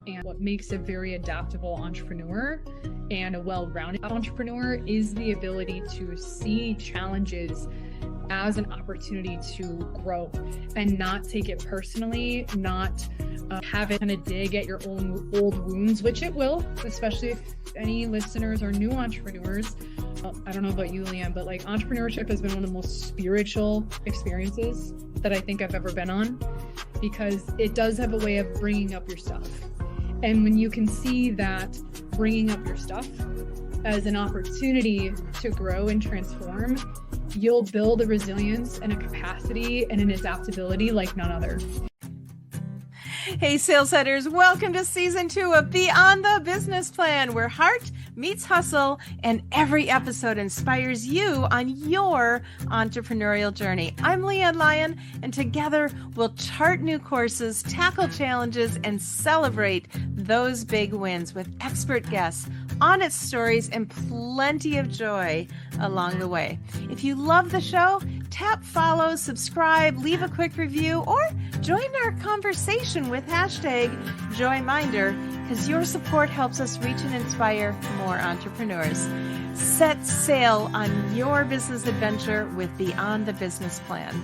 And what makes a very adaptable entrepreneur and a well-rounded entrepreneur is the ability to see challenges as an opportunity to grow and not take it personally, not have it kind of dig at your own old wounds, which it will, especially if any listeners are new entrepreneurs. I don't know about you, LeAnn, but like entrepreneurship has been one of the most spiritual experiences that I think I've ever been on, because it does have a way of bringing up your stuff. And when you can see that bringing up your stuff as an opportunity to grow and transform, you'll build a resilience and a capacity and an adaptability like none other. Hey, sales hunters, welcome to season 2 of Beyond the Business Plan, where heart meets hustle and every episode inspires you on your entrepreneurial journey. I'm LeAnn Lyon, and together we'll chart new courses, tackle challenges, and celebrate those big wins with expert guests, honest stories, and plenty of joy along the way. If you love the show, tap follow, subscribe, leave a quick review, or join our conversation with #JoyMinder, because your support helps us reach and inspire more entrepreneurs. Set sail on your business adventure with Beyond the Business Plan.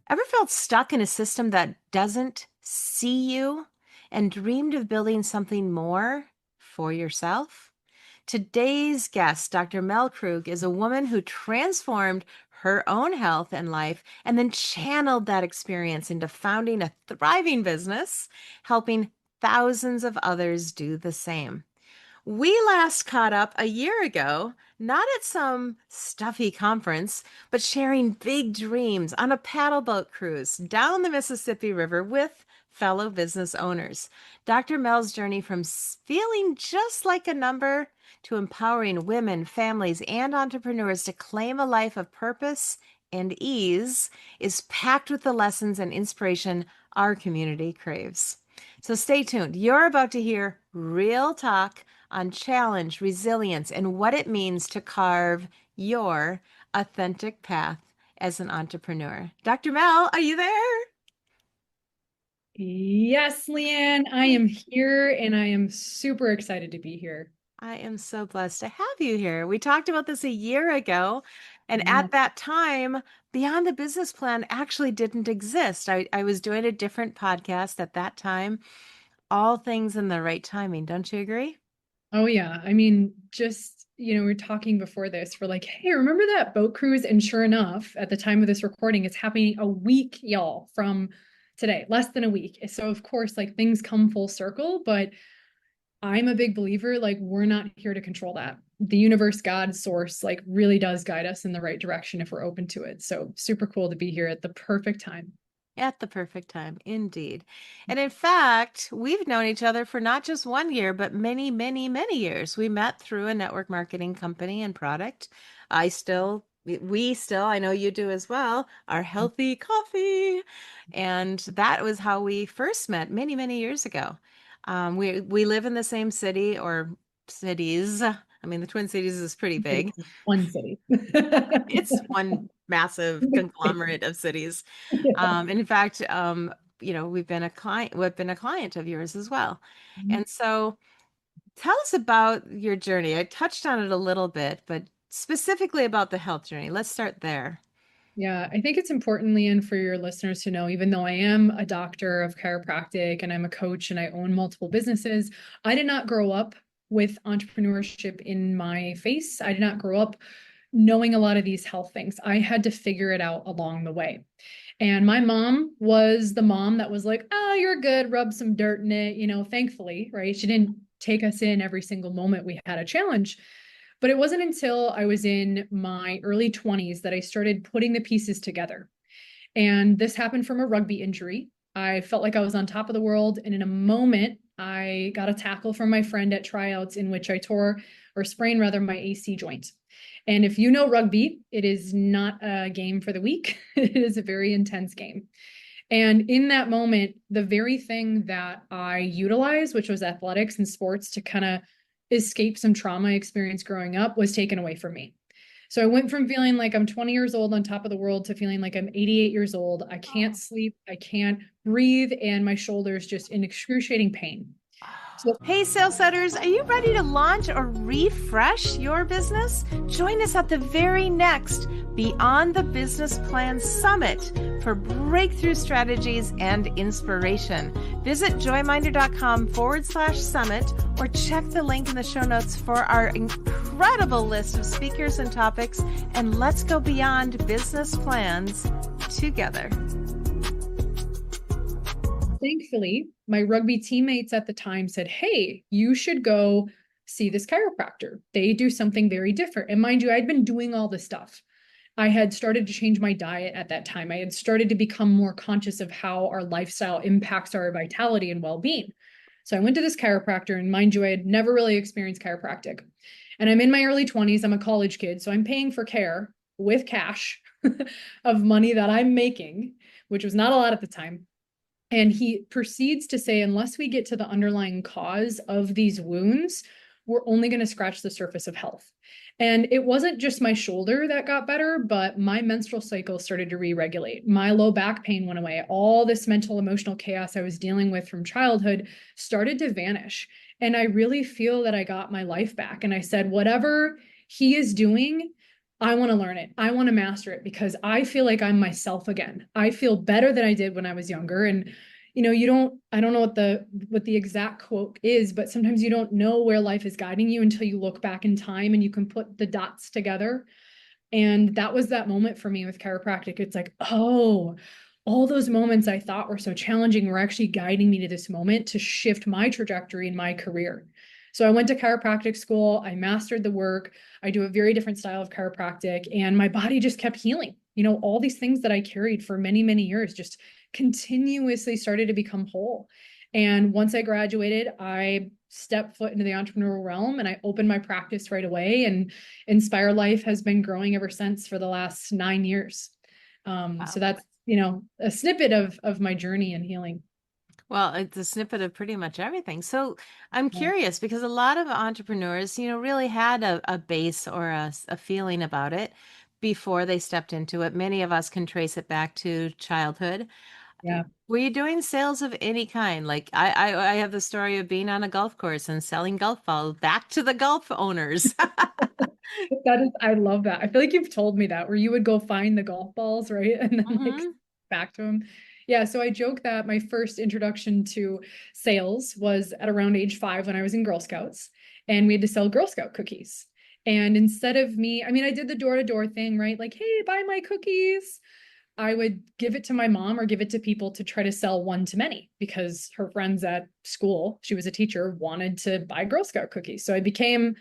Ever felt stuck in a system that doesn't see you and dreamed of building something more for yourself? Today's guest, Dr. Mel Krug, is a woman who transformed her own health and life and then channeled that experience into founding a thriving business, helping thousands of others do the same. We last caught up a year ago, not at some stuffy conference, but sharing big dreams on a paddle boat cruise down the Mississippi River with fellow business owners. Dr. Mel's journey from feeling just like a number to empowering women, families, and entrepreneurs to claim a life of purpose and ease is packed with the lessons and inspiration our community craves. So stay tuned. You're about to hear real talk on challenge, resilience, and what it means to carve your authentic path as an entrepreneur. Dr. Mel, are you there? Yes, LeAnn, I am here and I am super excited to be here. I am so blessed to have you here. We talked about this a year ago, and at that time, Beyond the Business Plan actually didn't exist. I was doing a different podcast at that time. All things in the right timing. Don't you agree? Oh, yeah. I mean, just, we're talking before this. We're like, hey, remember that boat cruise? And sure enough, at the time of this recording, it's happening a week, y'all, from today, less than a week. So, of course, like things come full circle, but I'm a big believer, like we're not here to control that. The universe, God, source, like really does guide us in the right direction if we're open to it. So super cool to be here at the perfect time. At the perfect time, indeed. And in fact, we've known each other for not just 1 year, but many, many, many years. We met through a network marketing company and product. We still, I know you do as well, our Healthy Coffee. And that was how we first met many, many years ago. We live in the same city or cities. I mean, the Twin Cities is pretty big. One city. It's one massive conglomerate of cities. Yeah. And in fact, we've been a client of yours as well. And so tell us about your journey. I touched on it a little bit, but specifically about the health journey. Let's start there. Yeah, I think it's important, LeAnn, for your listeners to know, even though I am a doctor of chiropractic and I'm a coach and I own multiple businesses, I did not grow up with entrepreneurship in my face. I did not grow up knowing a lot of these health things. I had to figure it out along the way. And my mom was the mom that was like, oh, you're good, rub some dirt in it, thankfully, right? She didn't take us in every single moment we had a challenge. But it wasn't until I was in my early 20s that I started putting the pieces together. And this happened from a rugby injury. I felt like I was on top of the world. And in a moment, I got a tackle from my friend at tryouts in which I sprained my AC joint. And if you know rugby, it is not a game for the weak. It is a very intense game. And in that moment, the very thing that I utilized, which was athletics and sports to kind of escape some trauma experience growing up, was taken away from me. So I went from feeling like I'm 20 years old on top of the world to feeling like I'm 88 years old. I can't sleep, I can't breathe, and my shoulders just in excruciating pain. So Hey, sales setters, are you ready to launch or refresh your business? Join us at the very next Beyond the Business Plan Summit for breakthrough strategies and inspiration. Visit joyminder.com/summit or check the link in the show notes for our incredible list of speakers and topics. And let's go beyond business plans together. thankfully, my rugby teammates at the time said, hey, you should go see this chiropractor. They do something very different. And mind you, I'd been doing all this stuff. I had started to change my diet at that time. I had started to become more conscious of how our lifestyle impacts our vitality and well-being. So I went to this chiropractor, and mind you, I had never really experienced chiropractic. And I'm in my early 20s. I'm a college kid, so I'm paying for care with cash of money that I'm making, which was not a lot at the time. And he proceeds to say, unless we get to the underlying cause of these wounds, we're only going to scratch the surface of health. And it wasn't just my shoulder that got better, but my menstrual cycle started to re-regulate. My low back pain went away. All this mental, emotional chaos I was dealing with from childhood started to vanish. And I really feel that I got my life back. And I said, whatever he is doing, I want to learn it. I want to master it because I feel like I'm myself again. I feel better than I did when I was younger. And I don't know what the exact quote is, but sometimes you don't know where life is guiding you until you look back in time and you can put the dots together. And that was that moment for me with chiropractic. It's like, oh, all those moments I thought were so challenging were actually guiding me to this moment to shift my trajectory in my career. So I went to chiropractic school, I mastered the work, I do a very different style of chiropractic, and my body just kept healing. All these things that I carried for many, many years just continuously started to become whole. And once I graduated, I stepped foot into the entrepreneurial realm and I opened my practice right away. And Inspire Life has been growing ever since for the last 9 years. So Wow. that's, a snippet of my journey in healing. Well, it's a snippet of pretty much everything. So I'm Yeah. curious because a lot of entrepreneurs, really had a base or a feeling about it before they stepped into it. Many of us can trace it back to childhood. Yeah. Were you doing sales of any kind? Like I have the story of being on a golf course and selling golf balls back to the golf owners. I love that. I feel like you've told me that where you would go find the golf balls, right? And then like Hmm. back to them. Yeah. So I joke that my first introduction to sales was at around age 5 when I was in Girl Scouts and we had to sell Girl Scout cookies. And instead of me, I mean, I did the door-to-door thing, right? Like, hey, buy my cookies. I would give it to my mom or give it to people to try to sell one to many because her friends at school, she was a teacher, wanted to buy Girl Scout cookies. So I became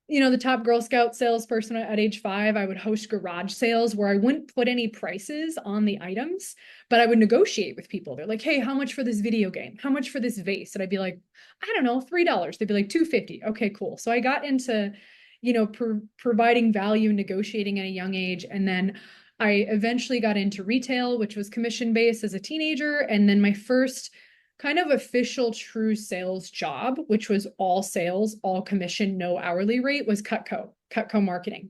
the top Girl Scout salesperson at age 5. I would host garage sales where I wouldn't put any prices on the items, but I would negotiate with people. They're like, hey, how much for this video game? How much for this vase? And I'd be like, I don't know, $3. They'd be like, $2.50. Okay, cool. So I got into, providing value, negotiating at a young age. And then I eventually got into retail, which was commission based as a teenager. And then my first kind of official true sales job, which was all sales, all commission, no hourly rate, was Cutco marketing.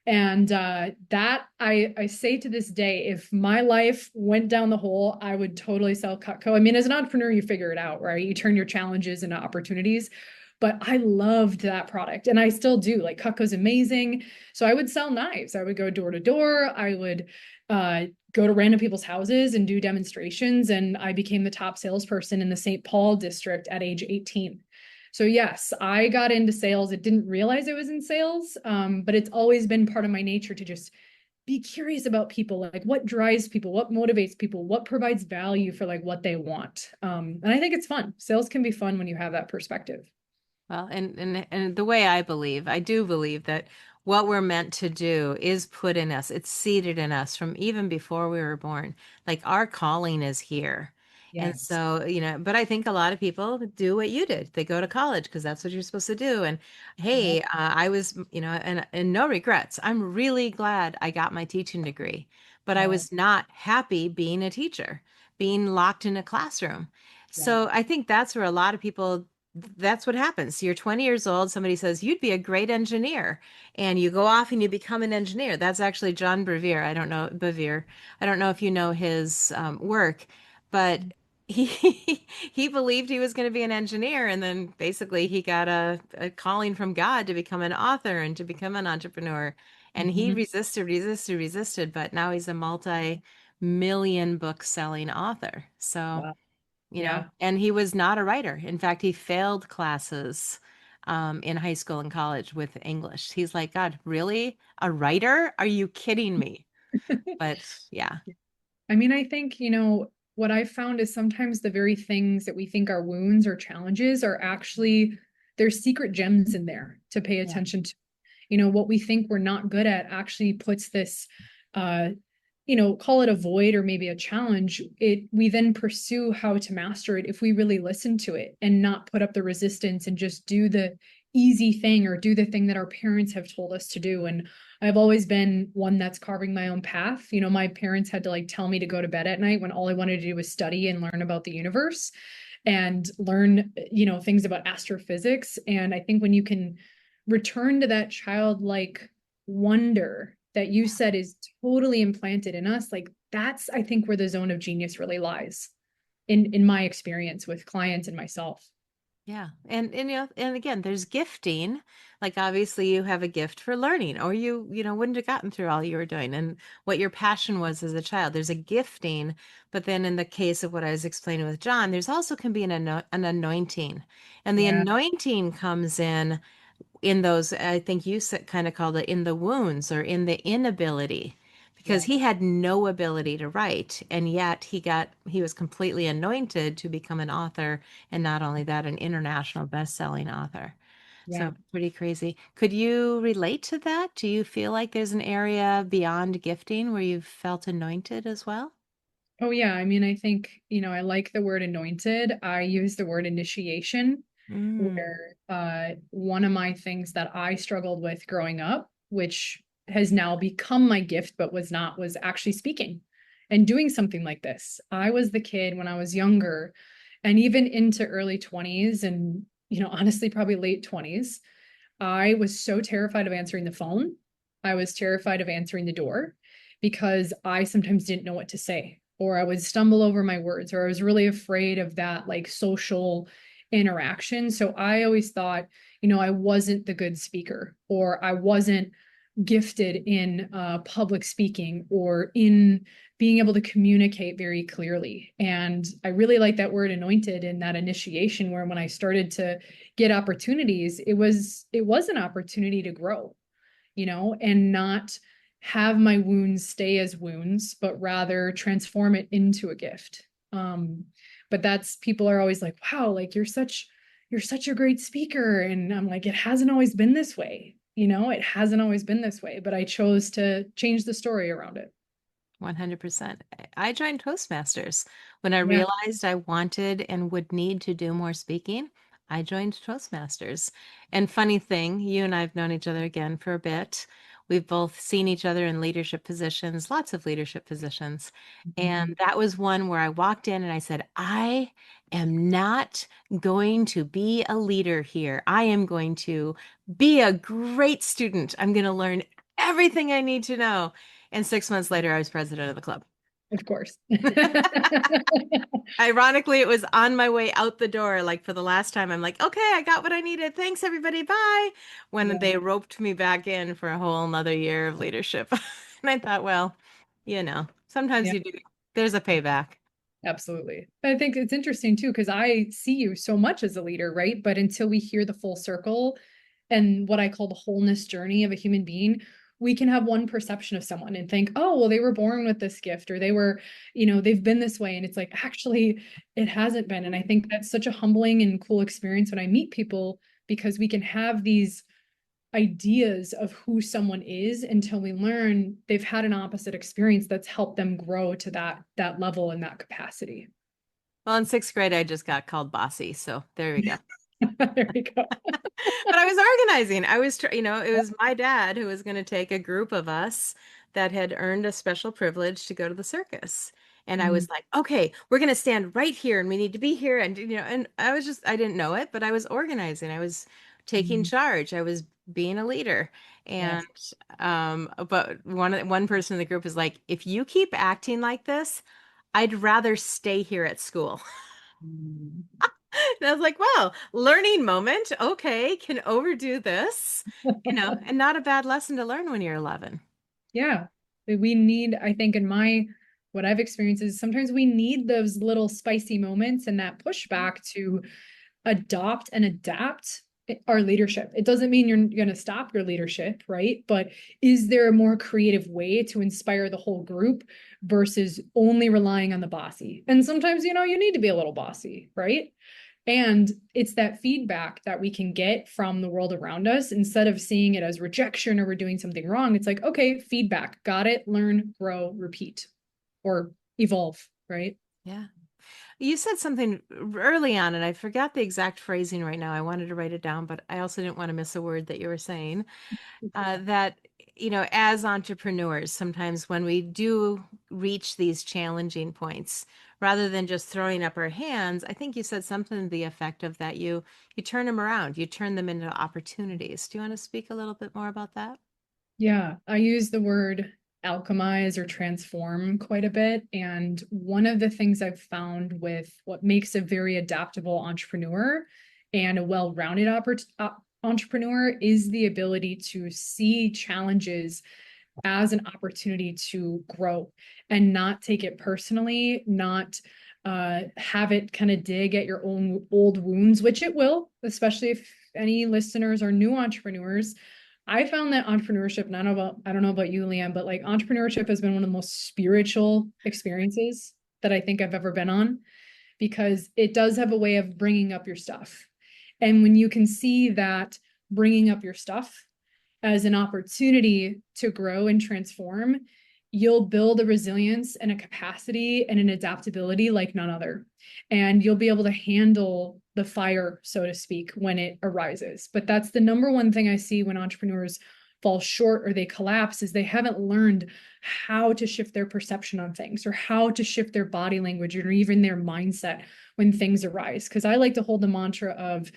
And that I say to this day, if my life went down the hole, I would totally sell Cutco. I mean, as an entrepreneur, you figure it out, right? You turn your challenges into opportunities. But I loved that product and I still do. Like Cutco's amazing. So I would sell knives. I would go door to door. I would go to random people's houses and do demonstrations. And I became the top salesperson in the St. Paul district at age 18. So yes, I got into sales. I didn't realize I was in sales, but it's always been part of my nature to just be curious about people, like what drives people, what motivates people, what provides value for like what they want. And I think it's fun. Sales can be fun when you have that perspective. Well, and the way I do believe that what we're meant to do is put in us. It's seated in us from even before we were born. Like our calling is here. And Yes. so, but I think a lot of people do what you did. They go to college because that's what you're supposed to do. And Yep. hey, I was, and no regrets. I'm really glad I got my teaching degree, but I Oh, was not happy being a teacher, being locked in a classroom. yeah. So I think that's where a lot of people that's what happens. You're 20 years old. Somebody says, you'd be a great engineer. And you go off and you become an engineer. That's actually John Bevere. I don't know, Bevere. I don't know if you know his work, but he he believed he was going to be an engineer. And then basically he got a calling from God to become an author and to become an entrepreneur. And he Mhm. resisted, but now he's a multi-million book selling author. So Wow. you know, Yeah. and he was not a writer. In fact, he failed classes in high school and college with English. He's like, God, really? A writer? Are you kidding me? But yeah, I mean, I think, what I've found is sometimes the very things that we think are wounds or challenges are actually there's secret gems in there to pay yeah, attention to. What we think we're not good at actually puts this uh call it a void or maybe a challenge. We then pursue how to master it if we really listen to it and not put up the resistance and just do the easy thing or do the thing that our parents have told us to do. And I've always been one that's carving my own path. My parents had to like tell me to go to bed at night when all I wanted to do was study and learn about the universe and learn, things about astrophysics. And I think when you can return to that childlike wonder that you said is totally implanted in us, like that's, I think, where the zone of genius really lies in my experience with clients and myself. yeah. And and again, there's gifting. Like obviously you have a gift for learning, or you wouldn't have gotten through all you were doing and what your passion was as a child. There's a gifting, but then in the case of what I was explaining with John, there's also can be an anointing. And the Yeah. anointing comes in those, I think you said, kind of called it in the wounds or in the inability, because Yeah. he had no ability to write, and yet he was completely anointed to become an author, and not only that, an international best-selling author. Yeah. So pretty crazy. Could you relate to that? Do you feel like there's an area beyond gifting where you've felt anointed as well? Oh, yeah. I mean, I think, I like the word anointed. I use the word initiation, Mm, where one of my things that I struggled with growing up, which has now become my gift, but was not, was actually speaking and doing something like this. I was the kid when I was younger and even into early 20s and, honestly, probably late 20s. I was so terrified of answering the phone. I was terrified of answering the door because I sometimes didn't know what to say, or I would stumble over my words, or I was really afraid of that like social interaction. So I always thought, I wasn't the good speaker, or I wasn't gifted in public speaking or in being able to communicate very clearly. And I really like that word anointed in that initiation, where when I started to get opportunities, it was an opportunity to grow, and not have my wounds stay as wounds, but rather transform it into a gift. But that's, people are always like, wow, like you're such a great speaker. And I'm like, it hasn't always been this way. It hasn't always been this way, but I chose to change the story around it. 100%. I joined Toastmasters when I Yeah. realized I wanted and would need to do more speaking. I joined Toastmasters. And funny thing, you and I have known each other again for a bit. We've both seen each other in leadership positions, lots of leadership positions. Mhm. And that was one where I walked in and I said, I am not going to be a leader here. I am going to be a great student. I'm going to learn everything I need to know. And 6 months later, I was president of the club. Of course. Ironically, it was on my way out the door. Like for the last time, I'm like, okay, I got what I needed. Thanks, everybody. Bye. When Yeah. they roped me back in for a whole nother year of leadership. And I thought, well, sometimes Yeah. you do, there's a payback. Absolutely. I think it's interesting too, because I see you so much as a leader, right? But until we hear the full circle and what I call the wholeness journey of a human being, we can have one perception of someone and think, oh, well, they were born with this gift, or they were, they've been this way. And it's like, actually, it hasn't been. And I think that's such a humbling and cool experience when I meet people, because we can have these ideas of who someone is until we learn they've had an opposite experience that's helped them grow to that level and that capacity. Well, in sixth grade, I just got called bossy. So there we go. There we go. But I was organizing. It was my dad who was going to take a group of us that had earned a special privilege to go to the circus. And I Mm, was like, okay, we're going to stand right here and we need to be here. And, and I didn't know it, but I was organizing. I was taking mm, charge. I was being a leader. And, yes. but one person in the group was like, if you keep acting like this, I'd rather stay here at school. Mm. And I was like, well, learning moment. Okay, can overdo this, and not a bad lesson to learn when you're 11. Yeah. We need, I think in my, what I've experienced is sometimes we need those little spicy moments and that pushback to adopt and adapt our leadership. It doesn't mean you're going to stop your leadership, right? But is there a more creative way to inspire the whole group versus only relying on the bossy? And sometimes, you need to be a little bossy, right? And it's that feedback that we can get from the world around us instead of seeing it as rejection or we're doing something wrong. It's like, okay, feedback, got it, learn, grow, repeat, or evolve, right? Yeah. You said something early on, and I forgot the exact phrasing right now. I wanted to write it down, but I also didn't want to miss a word that you were saying. That, as entrepreneurs, sometimes when we do reach these challenging points, rather than just throwing up our hands, I think you said something to the effect of that you turn them around, you turn them into opportunities. Do you want to speak a little bit more about that? Yeah, I use the word alchemize or transform quite a bit. And one of the things I've found with what makes a very adaptable entrepreneur and a well-rounded entrepreneur is the ability to see challenges as an opportunity to grow and not take it personally, not have it kind of dig at your own old wounds, which it will, especially if any listeners are new entrepreneurs. I found that entrepreneurship, I don't know about you, LeAnn, but like entrepreneurship has been one of the most spiritual experiences that I think I've ever been on because it does have a way of bringing up your stuff. And when you can see that bringing up your stuff as an opportunity to grow and transform, you'll build a resilience and a capacity and an adaptability like none other. And you'll be able to handle the fire, so to speak, when it arises. But that's the number one thing I see when entrepreneurs fall short or they collapse is they haven't learned how to shift their perception on things or how to shift their body language or even their mindset when things arise. Because I like to hold the mantra of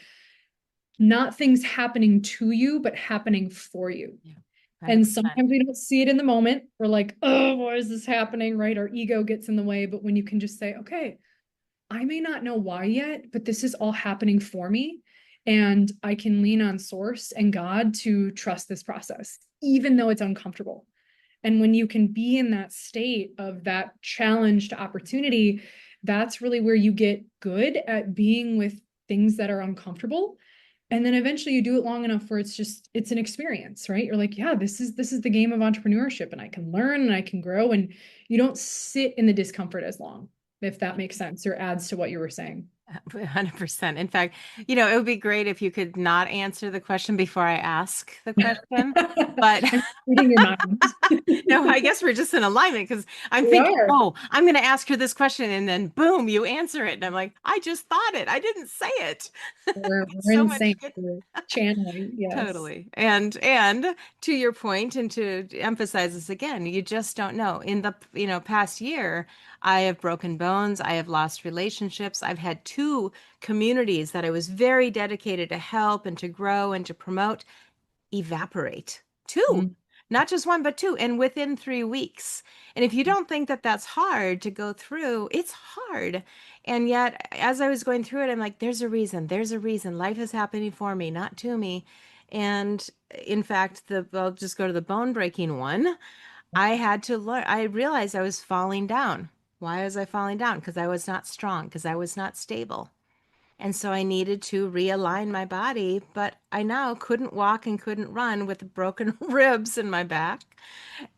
not things happening to you, but happening for you. Yeah. And 100%. sometimes we don't see it in the moment. We're like, oh, why is this happening? Right? Our ego gets in the way. But when you can just say, okay, I may not know why yet, but this is all happening for me. And I can lean on source and God to trust this process, even though it's uncomfortable. And when you can be in that state of that challenge to opportunity, that's really where you get good at being with things that are uncomfortable. And then eventually you do it long enough where it's an experience, right? You're like, yeah, this is the game of entrepreneurship and I can learn and I can grow and you don't sit in the discomfort as long, if that makes sense or adds to what you were saying. 100%. In fact, it would be great if you could not answer the question before I ask the question. But I'm reading your mind. no, I guess we're just in alignment because I'm We thinking, are. oh, I'm going to ask her this question. And then boom, you answer it. And I'm like, I just thought it. I didn't say it. We're So in much sync. good. We're channeling. Yes. Totally. And to your point, and to emphasize this again, you just don't know. In the, past year, I have broken bones, I have lost relationships. I've had two communities that I was very dedicated to help and to grow and to promote evaporate. Two, Mm, not just one, but two, and within 3 weeks. And if you don't think that that's hard to go through, it's hard. And yet, as I was going through it, I'm like, there's a reason. There's a reason. Life is happening for me, not to me. And in fact, I'll just go to the bone breaking one. I had to learn, I realized I was falling down. Why was I falling down? Because I was not strong, because I was not stable. And so I needed to realign my body, but I now couldn't walk and couldn't run with broken ribs in my back.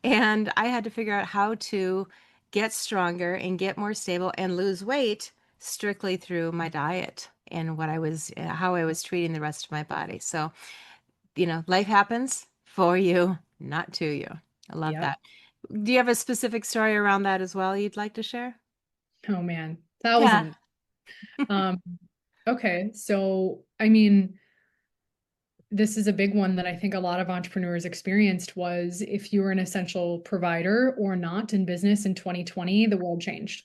And I had to figure out how to get stronger and get more stable and lose weight strictly through my diet and how I was treating the rest of my body. So, life happens for you, not to you. I love yep. that. Do you have a specific story around that as well you'd like to share? Oh man. Yeah. Thousands. Um, okay. So, I mean, this is a big one that I think a lot of entrepreneurs experienced was if you were an essential provider or not in business in 2020, the world changed.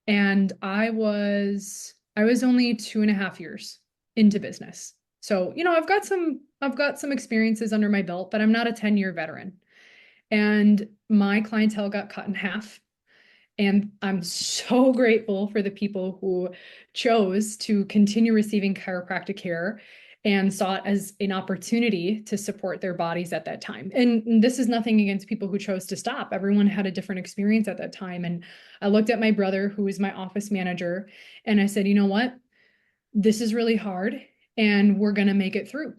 And I was only 2.5 years into business. So, I've got some experiences under my belt, but I'm not a 10-year veteran. And my clientele got cut in half. And I'm so grateful for the people who chose to continue receiving chiropractic care and saw it as an opportunity to support their bodies at that time. And this is nothing against people who chose to stop. Everyone had a different experience at that time. And I looked at my brother, who is my office manager, and I said, you know what? This is really hard, and we're going to make it through.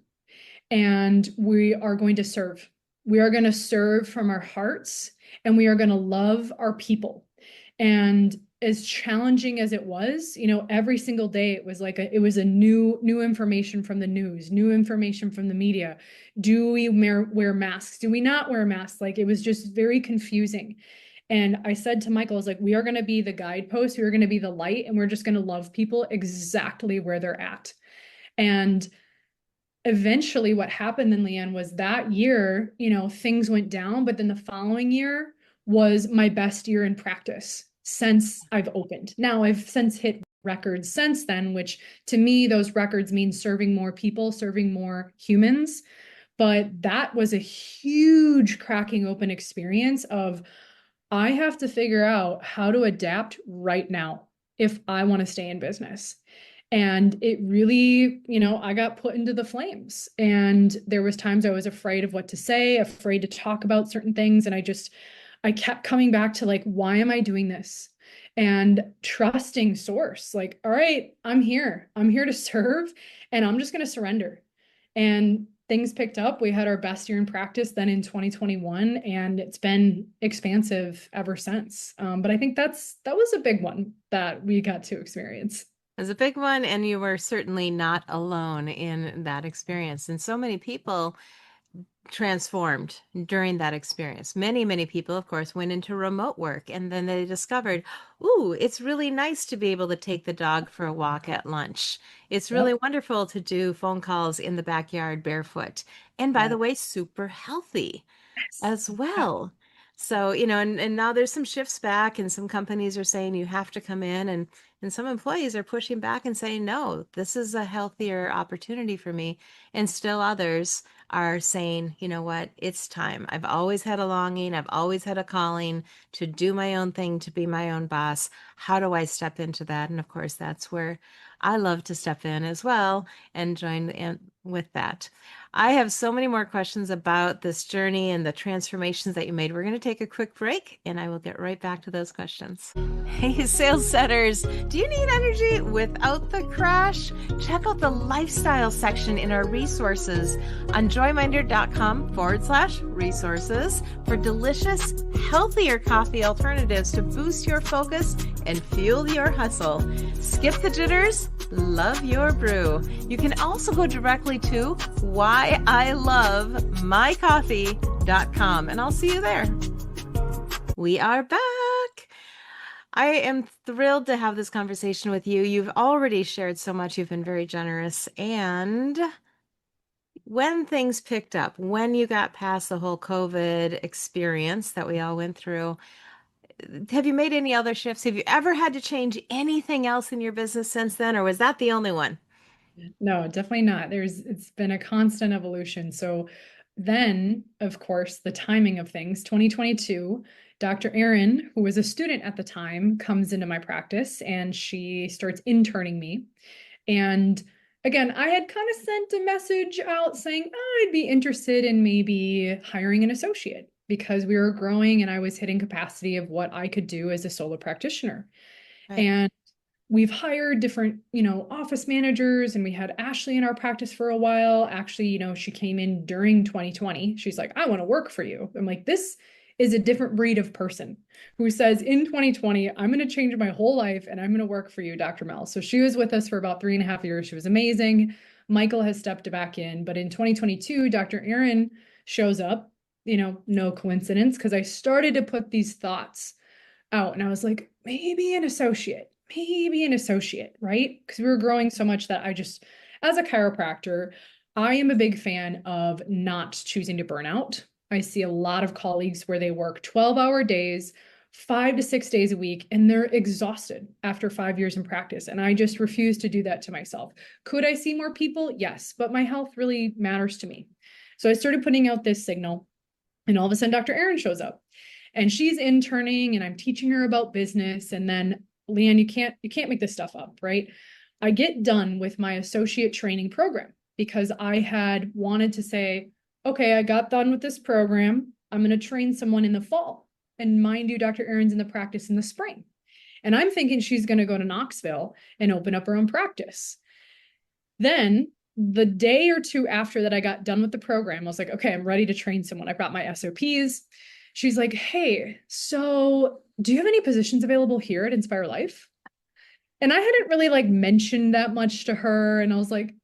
And we are going to serve. We are going to serve from our hearts, and we are going to love our people. And as challenging as it was, every single day it was it was a new information from the news, new information from the media. Do we wear masks? Do we not wear masks? Like, it was just very confusing. And I said to Michael, I was like, we are going to be the guidepost, we are going to be the light, and we're just going to love people exactly where they're at. And eventually what happened then, LeAnn, was that year, things went down, but then the following year was my best year in practice since I've opened. Now I've since hit records since then, which to me, those records mean serving more people, serving more humans. But that was a huge cracking open experience of, I have to figure out how to adapt right now if I want to stay in business. And it really, I got put into the flames, and there was times I was afraid of what to say, afraid to talk about certain things. And I kept coming back to, like, why am I doing this? And trusting source, like, all right, I'm here to serve, and I'm just going to surrender. And things picked up. We had our best year in practice then in 2021, and it's been expansive ever since. But I think that was a big one that we got to experience. It was a big one, and you were certainly not alone in that experience. And so many people transformed during that experience. Many, many people, of course, went into remote work, and then they discovered, ooh, it's really nice to be able to take the dog for a walk at lunch. It's really Yep. wonderful to do phone calls in the backyard barefoot. And by Yeah. the way, super healthy Yes. as well. So, and now there's some shifts back, and some companies are saying you have to come in, and some employees are pushing back and saying, no, this is a healthier opportunity for me. And still others are saying, you know what, it's time. I've always had a longing, I've always had a calling to do my own thing, to be my own boss. How do I step into that? And of course, that's where I love to step in as well and join in with that. I have so many more questions about this journey and the transformations that you made. We're going to take a quick break, and I will get right back to those questions. Hey, sales setters, do you need energy without the crash? Check out the lifestyle section in our resources on joyminder.com/resources for delicious, healthier coffee alternatives to boost your focus and fuel your hustle. Skip the jitters, love your brew. You can also go directly to whyilovemycoffee.com, and I'll see you there. We are back. I am thrilled to have this conversation with you. You've already shared so much. You've been very generous. And when things picked up, when you got past the whole COVID experience that we all went through, have you made any other shifts? Have you ever had to change anything else in your business since then, or was that the only one? No, definitely not. It's been a constant evolution. So then, of course, the timing of things, 2022, Dr. Erin, who was a student at the time, comes into my practice, and she starts interning me. And again, I had kind of sent a message out saying, oh, I'd be interested in maybe hiring an associate because we were growing and I was hitting capacity of what I could do as a solo practitioner. Right. And we've hired different, office managers, and we had Ashley in our practice for a while. Actually, she came in during 2020. She's like, I want to work for you. I'm like, this is a different breed of person who says in 2020, I'm going to change my whole life and I'm going to work for you, Dr. Mel. So she was with us for about 3.5 years. She was amazing. Michael has stepped back in, but in 2022, Dr. Erin shows up, no coincidence, because I started to put these thoughts out, and I was like, maybe an associate, right? Because we were growing so much that I just, as a chiropractor, I am a big fan of not choosing to burn out. I see a lot of colleagues where they work 12-hour days, 5 to 6 days a week, and they're exhausted after 5 years in practice. And I just refuse to do that to myself. Could I see more people? Yes, but my health really matters to me. So I started putting out this signal, and all of a sudden, Dr. Erin shows up, and she's interning, and I'm teaching her about business. And then, LeAnn, you can't make this stuff up, right? I get done with my associate training program because I had wanted to say, okay, I got done with this program. I'm going to train someone in the fall. And mind you, Dr. Erin's in the practice in the spring. And I'm thinking she's going to go to Knoxville and open up her own practice. Then the day or two after that I got done with the program, I was like, okay, I'm ready to train someone. I've got my SOPs. She's like, hey, so do you have any positions available here at Inspire Life? And I hadn't really like mentioned that much to her. And I was like,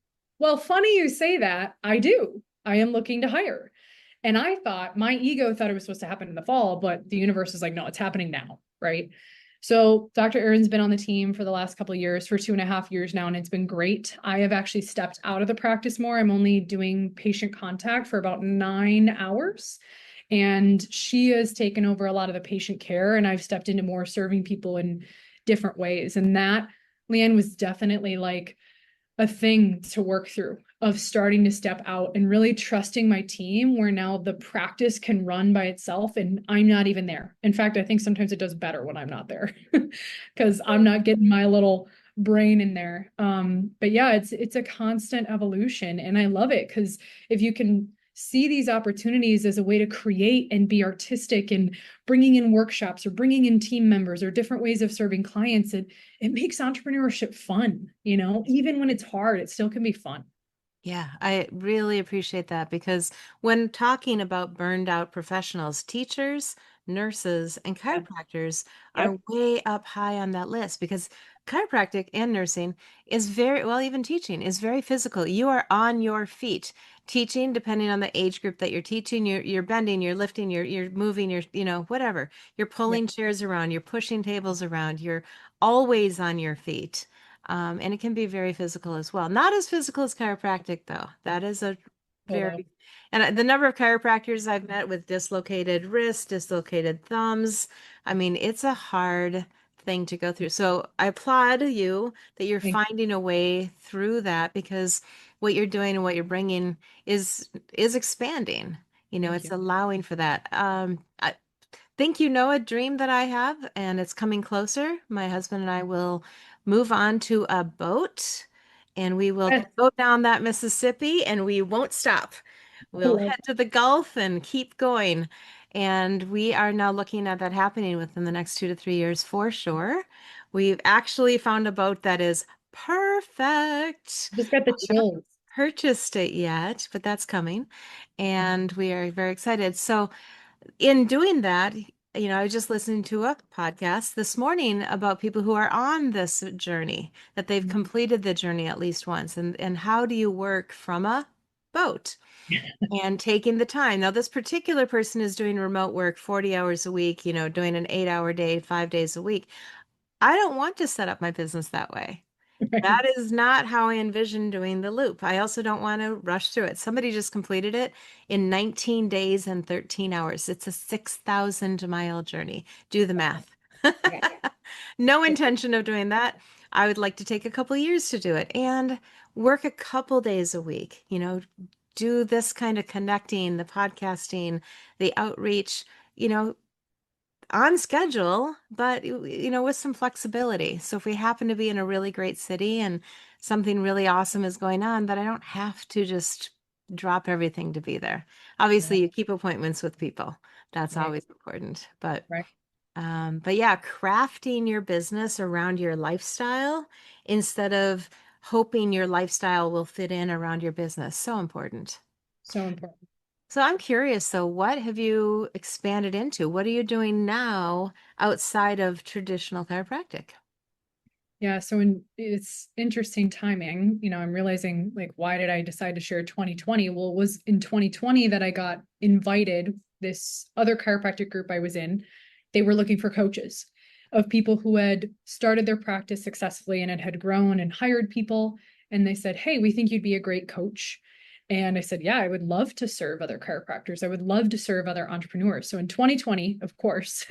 well, funny you say that. I do. I am looking to hire. And I thought my ego thought it was supposed to happen in the fall, but the universe is like, no, it's happening now. Right. So Dr. Erin's been on the team for the last couple of years, for 2.5 years now, and it's been great. I have actually stepped out of the practice more. I'm only doing patient contact for about 9 hours. And she has taken over a lot of the patient care, and I've stepped into more serving people in different ways. And that, LeAnn, was definitely like a thing to work through, of starting to step out and really trusting my team, where now the practice can run by itself and I'm not even there. In fact, I think sometimes it does better when I'm not there because I'm not getting my little brain in there. But yeah, it's a constant evolution, and I love it because if you can see these opportunities as a way to create and be artistic and bringing in workshops or bringing in team members or different ways of serving clients, it makes entrepreneurship fun, even when it's hard, it still can be fun. Yeah, I really appreciate that because when talking about burned out professionals, teachers, nurses, and Yeah. chiropractors are Yep. way up high on that list because chiropractic and nursing is very, well, even teaching is very physical. You are on your feet. Teaching, depending on the age group that you're teaching, you're bending, you're lifting, you're moving, whatever. You're Yeah. pulling chairs around, you're pushing tables around, you're always on your feet. And it can be very physical as well. Not as physical as chiropractic, though. That is a Although, very, and the number of chiropractors I've met with dislocated wrists, dislocated thumbs, I mean, it's a hard thing to go through. So I applaud you that you're thank finding a way through that because what you're doing and what you're bringing is expanding. thank It's you. allowing for that. I think a dream that I have, and it's coming closer. My husband and I will move on to a boat, and we will Yes, go down that Mississippi, and we won't stop. I We'll love head to the Gulf and keep going. And we are now looking at that happening within the next 2 to 3 years for sure. We've actually found a boat that is perfect. it. Just got the We haven't chills. purchased it yet, but that's coming. And we are very excited. So, in doing that, I was just listening to a podcast this morning about people who are on this journey, that they've completed the journey at least once. And how do you work from a boat and taking the time? Now, this particular person is doing remote work 40 hours a week, doing an 8-hour day, 5 days a week. I don't want to set up my business that way. Right. That is not how I envision doing the loop. I also don't want to rush through it. Somebody just completed it in 19 days and 13 hours. It's a 6,000-mile journey. Do the math. Yeah. No intention of doing that. I would like to take a couple years to do it and work a couple days a week, do this kind of connecting, the podcasting, the outreach, you know, on schedule, but with some flexibility. So if we happen to be in a really great city and something really awesome is going on, that I don't have to just drop everything to be there. Obviously, Right. you keep appointments with people. That's Right. always important. But Right. but yeah, crafting your business around your lifestyle instead of hoping your lifestyle will fit in around your business. So important. So important. So I'm curious, so what have you expanded into? What are you doing now outside of traditional chiropractic? Yeah, so it's interesting timing. I'm realizing, like, why did I decide to share 2020? Well, it was in 2020 that I got invited. This other chiropractic group I was in, they were looking for coaches of people who had started their practice successfully and had grown and hired people. And they said, hey, we think you'd be a great coach. And I said, yeah, I would love to serve other chiropractors. I would love to serve other entrepreneurs. So in 2020, of course,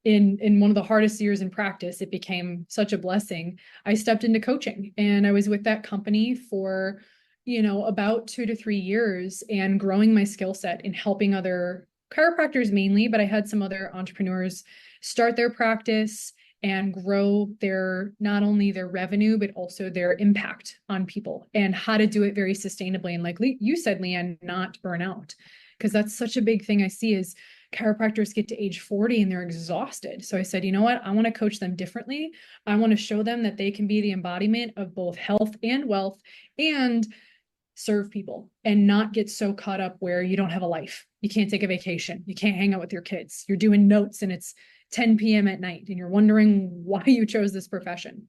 in one of the hardest years in practice, it became such a blessing. I stepped into coaching, and I was with that company for, about 2 to 3 years, and growing my skill set in helping other chiropractors mainly, but I had some other entrepreneurs start their practice and grow their, not only their revenue, but also their impact on people, and how to do it very sustainably. And like you said, LeAnn, not burn out, because that's such a big thing I see is chiropractors get to age 40 and they're exhausted. So I said, you know what? I want to coach them differently. I want to show them that they can be the embodiment of both health and wealth, and serve people, and not get so caught up where you don't have a life. You can't take a vacation. You can't hang out with your kids. You're doing notes and it's 10 p.m. at night and you're wondering why you chose this profession.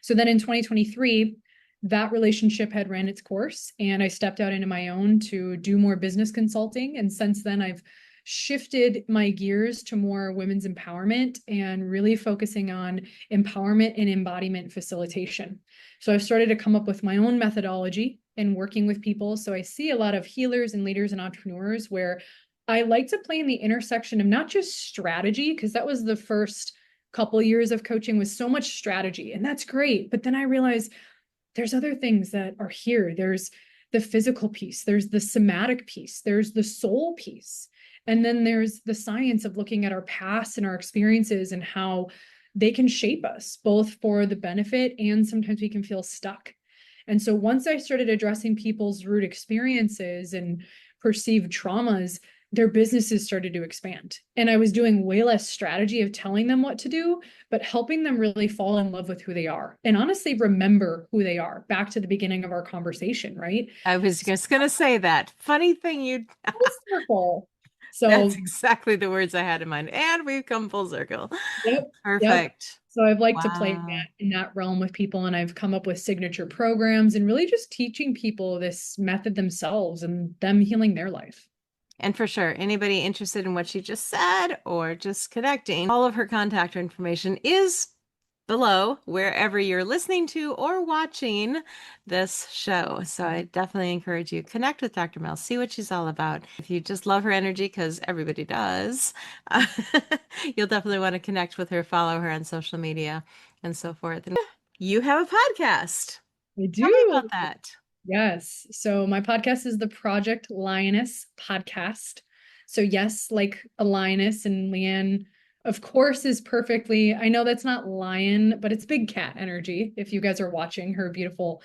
So then in 2023, that relationship had ran its course, and I stepped out into my own to do more business consulting. And since then, I've shifted my gears to more women's empowerment and really focusing on empowerment and embodiment facilitation. So I've started to come up with my own methodology and working with people. So I see a lot of healers and leaders and entrepreneurs where I like to play in the intersection of not just strategy, because that was the first couple of years of coaching was so much strategy, and that's great. But then I realized there's other things that are here. There's the physical piece, there's the somatic piece, there's the soul piece. And then there's the science of looking at our past and our experiences and how they can shape us both for the benefit, and sometimes we can feel stuck. And so once I started addressing people's root experiences and perceived traumas, their businesses started to expand. And I was doing way less strategy of telling them what to do, but helping them really fall in love with who they are and honestly remember who they are. Back to the beginning of our conversation, right? I was just going to say that. Funny thing, Full circle. that's So, exactly the words I had in mind. And we've come full circle. yep, yep. Perfect. So I've liked to play Wow. in that realm with people, and I've come up with signature programs and really just teaching people this method themselves and them healing their life. And for sure, anybody interested in what she just said or just connecting, all of her contact information is below wherever you're listening to or watching this show. So I definitely encourage you connect with Dr. Mel, see what she's all about. If you just love her energy, because everybody does, you'll definitely want to connect with her, follow her on social media and so forth. And you have a podcast. I Tell me do. about that. Yes. So my podcast is the Project Lioness podcast. So yes, like a lioness, and LeAnn, of course, is perfectly, I know that's not lion, but it's big cat energy. If you guys are watching her beautiful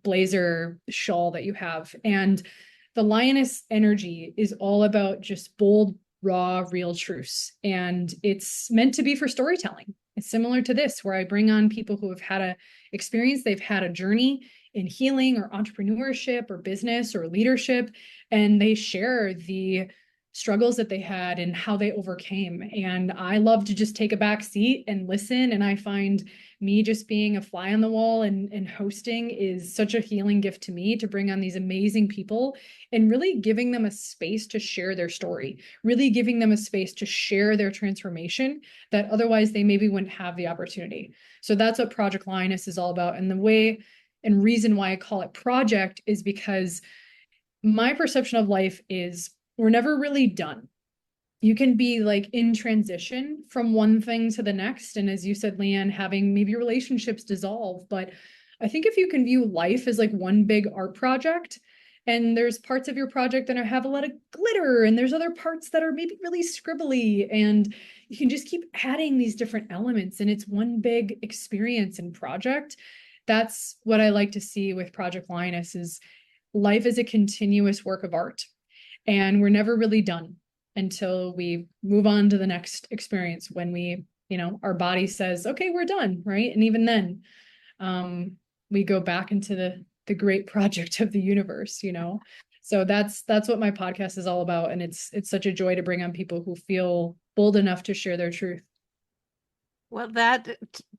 blazer shawl that you have. And the lioness energy is all about just bold, raw, real truths. And it's meant to be for storytelling. It's similar to this, where I bring on people who have had a experience, they've had a journey in healing or entrepreneurship or business or leadership, and they share the struggles that they had and how they overcame. And I love to just take a back seat and listen. And I find me just being a fly on the wall and hosting is such a healing gift to me, to bring on these amazing people and really giving them a space to share their story, really giving them a space to share their transformation that otherwise they maybe wouldn't have the opportunity. So that's what Project Lioness is all about. And the way and reason why I call it project is because my perception of life is we're never really done. You can be like in transition from one thing to the next. And as you said, LeAnn, having maybe relationships dissolve. But I think if you can view life as like one big art project, and there's parts of your project that have a lot of glitter, and there's other parts that are maybe really scribbly, and you can just keep adding these different elements, and it's one big experience and project. That's what I like to see with Project Lioness is life is a continuous work of art, and we're never really done until we move on to the next experience, when we, our body says, okay, we're done, right? And even then, we go back into the great project of the universe. So that's what my podcast is all about, and it's such a joy to bring on people who feel bold enough to share their truth. Well, that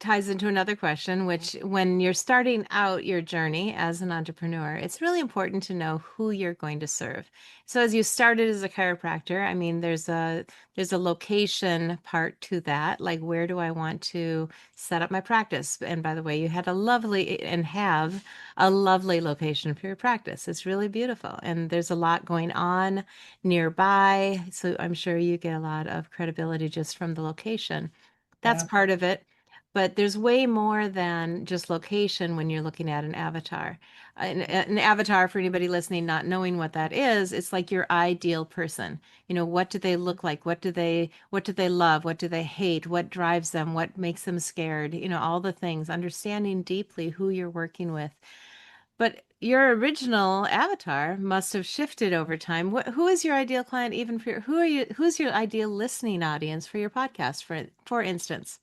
ties into another question, which when you're starting out your journey as an entrepreneur, it's really important to know who you're going to serve. So as you started as a chiropractor, I mean, there's a location part to that, like where do I want to set up my practice? And by the way, you had a lovely and have a lovely location for your practice. It's really beautiful. And there's a lot going on nearby. So I'm sure you get a lot of credibility just from the location. That's Yeah. part of it. But there's way more than just location when you're looking at an avatar. An avatar, for anybody listening, not knowing what that is, it's like your ideal person. You know, what do they look like? What do they love? What do they hate? What drives them? What makes them scared? You know, all the things, understanding deeply who you're working with. But your original avatar must have shifted over time. Who is your ideal client even for who's your ideal listening audience for your podcast, for instance?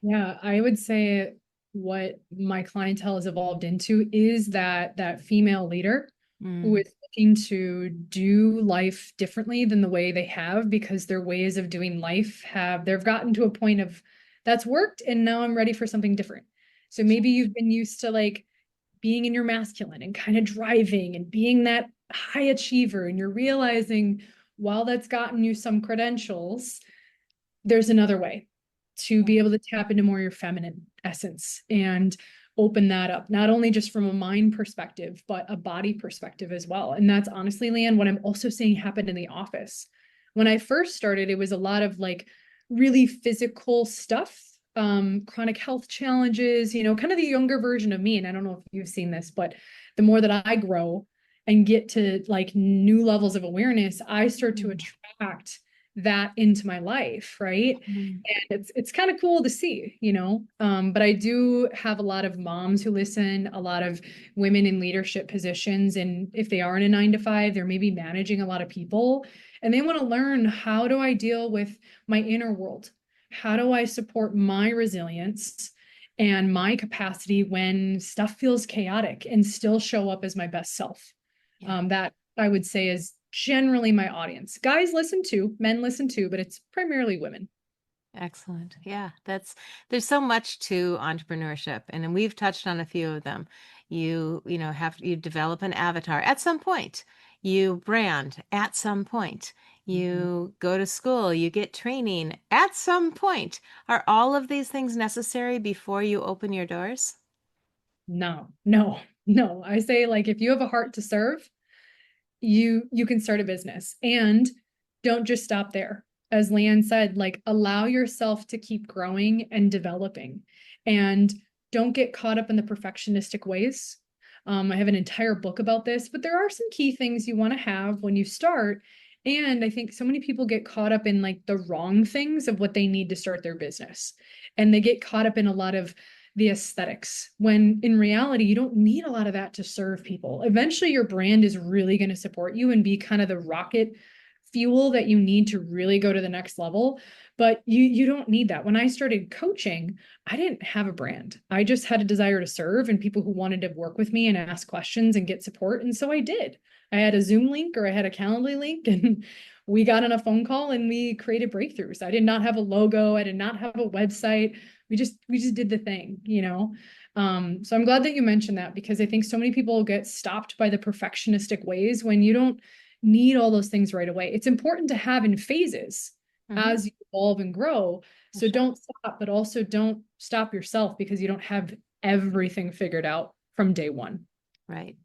Yeah, I would say what my clientele has evolved into is that female leader who Mm, is looking to do life differently than the way they have because their ways of doing life they've gotten to a point of that's worked and now I'm ready for something different. So sure. maybe you've been used to like being in your masculine and kind of driving and being that high achiever and you're realizing while that's gotten you some credentials, there's another way to be able to tap into more your feminine essence and open that up, not only just from a mind perspective, but a body perspective as well. And that's honestly, LeAnn, what I'm also seeing happen in the office. When I first started, it was a lot of like really physical stuff, chronic health challenges, kind of the younger version of me. And I don't know if you've seen this, but the more that I grow and get to like new levels of awareness, I start to Mm, attract that into my life, right? mm, And it's kind of cool to see, but I do have a lot of moms who listen, a lot of women in leadership positions, and if they are in a 9 to 5, they're maybe managing a lot of people, and they want to learn, how do I deal with my inner world? How do I support my resilience and my capacity when stuff feels chaotic and still show up as my best self? yeah. That I would say is generally my audience. Guys listen too, men listen too, but it's primarily women. Excellent. Yeah, there's so much to entrepreneurship, and then we've touched on a few of them. You develop an avatar at some point. You brand at some point. Mhm. You go to school, you get training at some point. Are all of these things necessary before you open your doors? No, no, no. I say like if you have a heart to serve, you can start a business and don't just stop there. As LeAnn said, like allow yourself to keep growing and developing and don't get caught up in the perfectionistic ways. I have an entire book about this, but there are some key things you want to have when you start. And I think so many people get caught up in like the wrong things of what they need to start their business. And they get caught up in a lot of the aesthetics when in reality you don't need a lot of that to serve people. Eventually your brand is really going to support you and be kind of the rocket fuel that you need to really go to the next level, but you don't need that. When I started coaching, I didn't have a brand. I just had a desire to serve and people who wanted to work with me and ask questions and get support, and so I did. I had a Zoom link or I had a Calendly link and we got on a phone call and we created breakthroughs. I did not have a logo, I did not have a website. We just did the thing. So I'm glad that you mentioned that because I think so many people get stopped by the perfectionistic ways when you don't need all those things right away. It's important to have in phases Hmm. as you evolve and grow. So Sure. don't stop, but also don't stop yourself because you don't have everything figured out from day one. Right.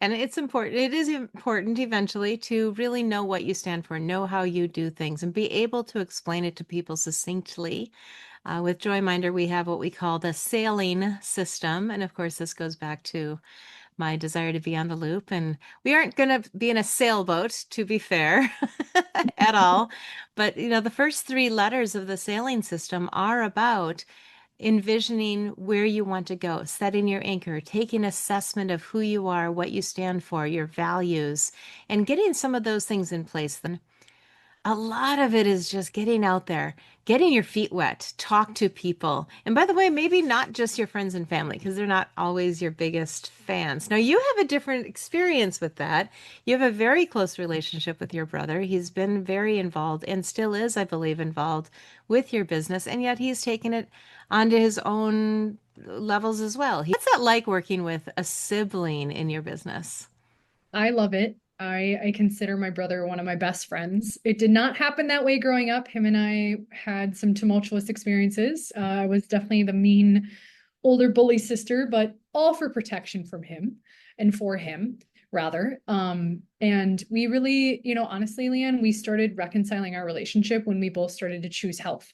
And it is important eventually to really know what you stand for, know how you do things, and be able to explain it to people succinctly. With Joyminder, we have what we call the sailing system. And of course, this goes back to my desire to be on the loop. And we aren't going to be in a sailboat, to be fair, at all. But, the first three letters of the sailing system are about envisioning where you want to go, setting your anchor, taking assessment of who you are, what you stand for, your values, and getting some of those things in place. Then A lot of it is just getting out there, getting your feet wet, talk to people. And by the way, maybe not just your friends and family, because they're not always your biggest fans. Now, you have a different experience with that. You have a very close relationship with your brother. He's been very involved and still is, I believe, involved with your business. And yet he's taken it onto his own levels as well. What's that like working with a sibling in your business? I love it. I consider my brother one of my best friends. It did not happen that way growing up. Him and I had some tumultuous experiences. I was definitely the mean older bully sister, but all for protection from him and for him, rather. And we really, honestly, LeAnn, we started reconciling our relationship when we both started to choose health.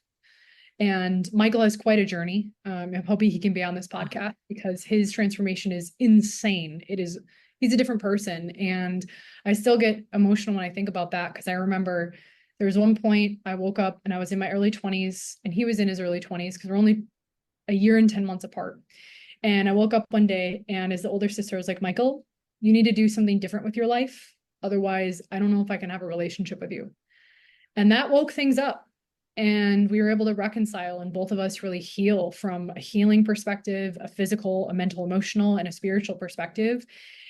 And Michael has quite a journey. I'm hoping he can be on this podcast because his transformation is insane. He's a different person. And I still get emotional when I think about that because I remember there was one point I woke up and I was in my early 20s and he was in his early 20s because we're only a year and 10 months apart. And I woke up one day and as the older sister was like, Michael, you need to do something different with your life. Otherwise, I don't know if I can have a relationship with you. And that woke things up. And we were able to reconcile and both of us really heal from a healing perspective, a physical, a mental, emotional, and a spiritual perspective.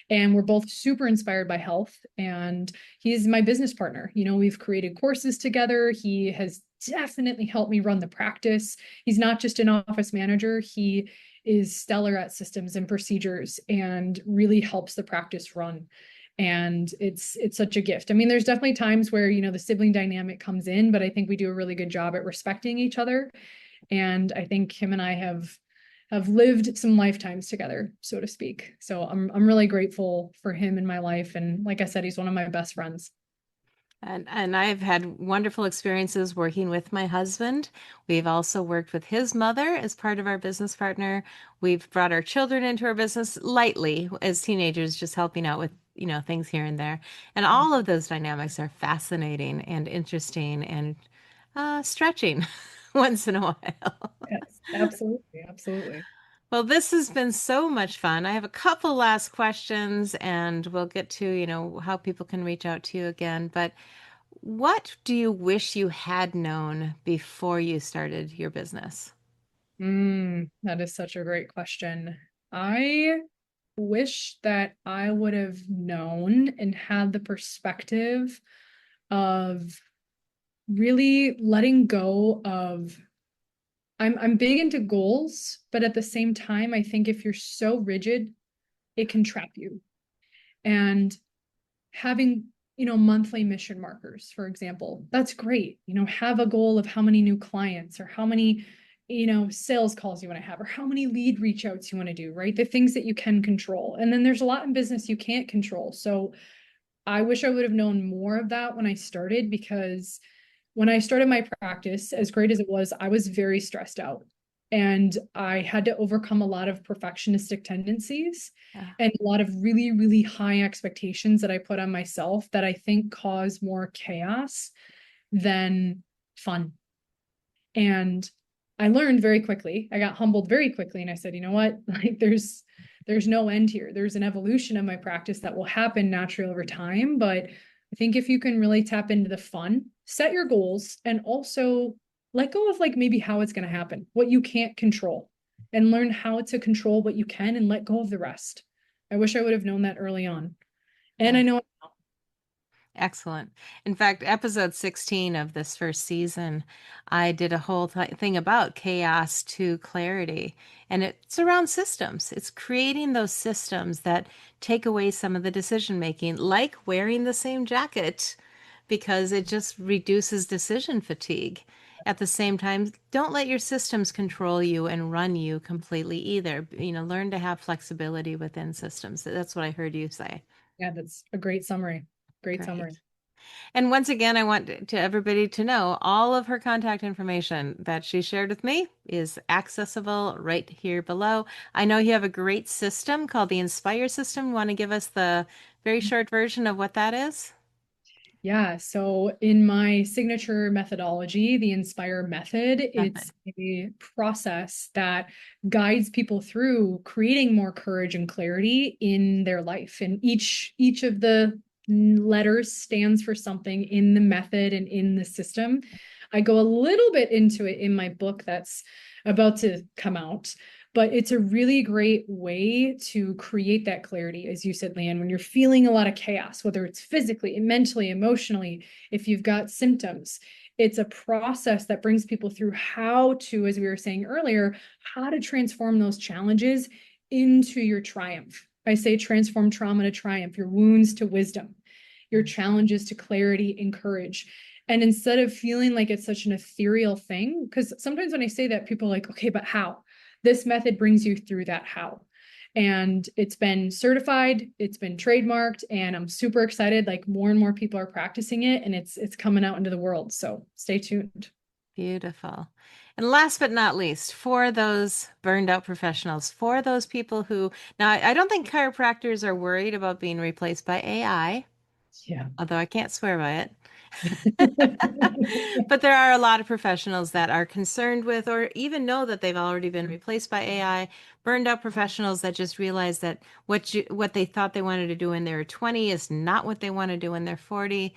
And we're both super inspired by health. And he's my business partner. We've created courses together. He has definitely helped me run the practice. He's not just an office manager. He is stellar at systems and procedures and really helps the practice run. And it's such a gift. I mean, there's definitely times where, the sibling dynamic comes in, but I think we do a really good job at respecting each other. And I think him and I have lived some lifetimes together, so to speak. So I'm really grateful for him in my life. And like I said, he's one of my best friends. And I've had wonderful experiences working with my husband. We've also worked with his mother as part of our business partner. We've brought our children into our business lightly as teenagers, just helping out with, things here and there. And all of those dynamics are fascinating and interesting and stretching once in a while. Yes, absolutely. Absolutely. Well, this has been so much fun. I have a couple last questions and we'll get to, how people can reach out to you again. But what do you wish you had known before you started your business? That is such a great question. I wish that I would have known and had the perspective of really letting go of I'm big into goals, but at the same time, I think if you're so rigid, it can trap you. And having, monthly mission markers, for example, that's great. Have a goal of how many new clients or how many, sales calls you want to have or how many lead reach outs you want to do, right? The things that you can control. And then there's a lot in business you can't control. So I wish I would have known more of that when I started because when I started my practice, as great as it was, I was very stressed out. And I had to overcome a lot of perfectionistic tendencies Yeah. and a lot of really, really high expectations that I put on myself that I think cause more chaos than fun. And I learned very quickly. I got humbled very quickly and I said, you know what? Like there's no end here. There's an evolution of my practice that will happen naturally over time, but I think if you can really tap into the fun, set your goals and also let go of like maybe how it's going to happen, what you can't control and learn how to control what you can and let go of the rest. I wish I would have known that early on. And Yeah. I know Excellent. In fact, episode 16 of this first season, I did a whole thing about chaos to clarity. And it's around systems. It's creating those systems that take away some of the decision making, like wearing the same jacket, because it just reduces decision fatigue. At the same time, don't let your systems control you and run you completely either. Learn to have flexibility within systems. That's what I heard you say. yeah, that's a great summary. Great summary. Great. And once again, I want to everybody to know all of her contact information that she shared with me is accessible right here below. I know you have a great system called the Inspire system. Want to give us the very short version of what that is? Yeah, so in my signature methodology, the Inspire method, Method. it's a process that guides people through creating more courage and clarity in their life. And each of the letters stands for something in the method and in the system. I go a little bit into it in my book that's about to come out, but it's a really great way to create that clarity. As you said, LeAnn, when you're feeling a lot of chaos, whether it's physically, mentally, emotionally, if you've got symptoms, it's a process that brings people through how to, as we were saying earlier, how to transform those challenges into your triumph. I say transform trauma to triumph, your wounds to wisdom, your challenges to clarity and courage. And instead of feeling like it's such an ethereal thing, because sometimes when I say that, people are like, okay, but how? This method brings you through that how. And it's been certified, it's been trademarked, and I'm super excited. Like more and more people are practicing it, and it's coming out into the world. So stay tuned. Beautiful. And last but not least, for those burned out professionals, for those people who, now I don't think chiropractors are worried about being replaced by AI, Yeah. although I can't swear by it. But there are a lot of professionals that are concerned with or even know that they've already been replaced by AI, burned out professionals that just realize that what they thought they wanted to do when they were 20 is not what they want to do when they're 40.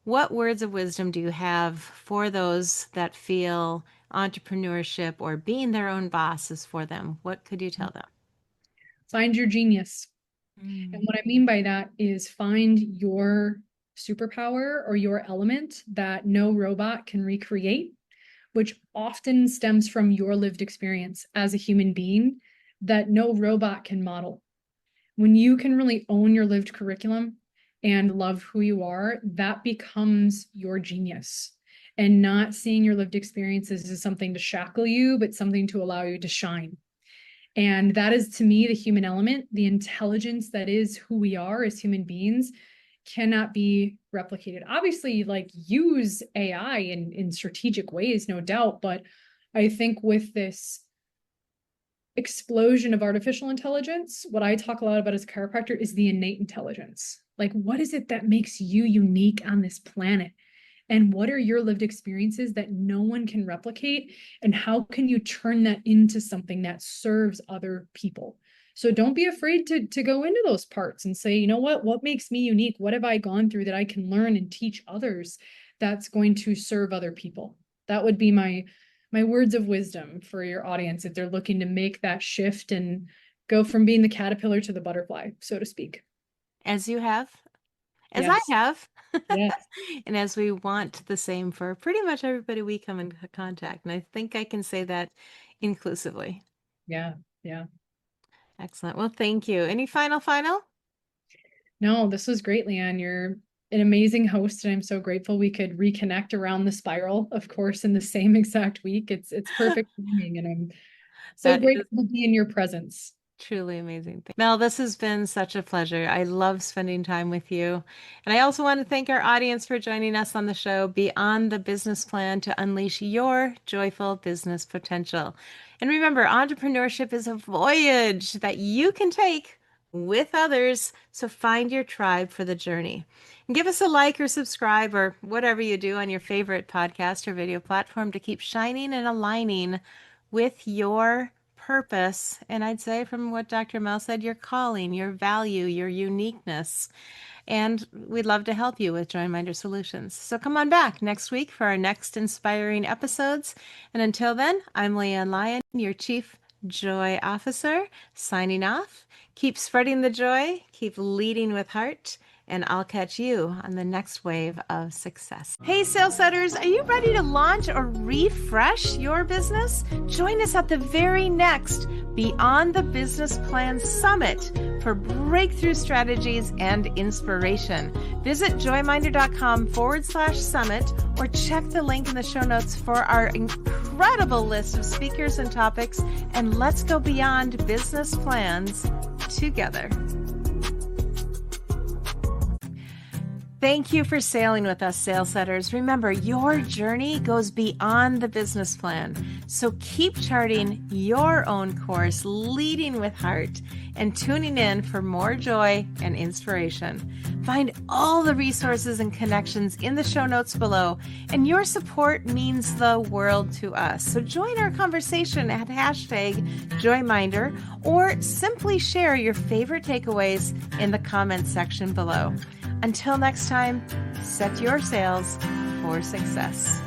What words of wisdom do you have for those that feel entrepreneurship or being their own boss is for them? What could you tell them? Find your genius. And what I mean by that is find your superpower or your element that no robot can recreate, which often stems from your lived experience as a human being that no robot can model. When you can really own your lived curriculum and love who you are, that becomes your genius. And not seeing your lived experiences as something to shackle you, but something to allow you to shine. And that is, to me, the human element, the intelligence that is who we are as human beings cannot be replicated. Obviously, like use AI in strategic ways, no doubt. But I think with this explosion of artificial intelligence, what I talk a lot about as a chiropractor is the innate intelligence. Like, what is it that makes you unique on this planet? And what are your lived experiences that no one can replicate? And how can you turn that into something that serves other people? So don't be afraid to go into those parts and say, you know what makes me unique? What have I gone through that I can learn and teach others that's going to serve other people? That would be my words of wisdom for your audience if they're looking to make that shift and go from being the caterpillar to the butterfly, so to speak. As you have, as I Yes. have. Yes. And as we want the same for pretty much everybody we come in contact. And I think I can say that inclusively. Yeah. Yeah. Excellent. Well, thank you. Any final? No, this was great, LeAnn. You're an amazing host, and I'm so grateful we could reconnect around the spiral, of course, in the same exact week. It's perfect timing, and I'm so That is grateful to be in your presence. truly amazing. Mel, this has been such a pleasure. I love spending time with you. And I also want to thank our audience for joining us on the show Beyond the Business Plan to unleash your joyful business potential. And remember, entrepreneurship is a voyage that you can take with others. So find your tribe for the journey. And give us a like or subscribe or whatever you do on your favorite podcast or video platform to keep shining and aligning with your purpose. And I'd say, from what Dr. Mel said, your calling, your value, your uniqueness. And we'd love to help you with Joyminder Solutions. So come on back next week for our next inspiring episodes. And until then, I'm LeAnn Lyon, your Chief Joy Officer, signing off. Keep spreading the joy, keep leading with heart, and I'll catch you on the next wave of success. Hey, sales setters, are you ready to launch or refresh your business? Join us at the very next Beyond the Business Plan Summit for breakthrough strategies and inspiration. Visit joyminder.com/summit or check the link in the show notes for our incredible list of speakers and topics, and let's go beyond business plans together. Thank you for sailing with us, sales setters. Remember, your journey goes beyond the business plan. So keep charting your own course, leading with heart, and tuning in for more joy and inspiration. Find all the resources and connections in the show notes below, and your support means the world to us. So join our conversation at #Joyminder or simply share your favorite takeaways in the comments section below. Until next time, set your sails for success.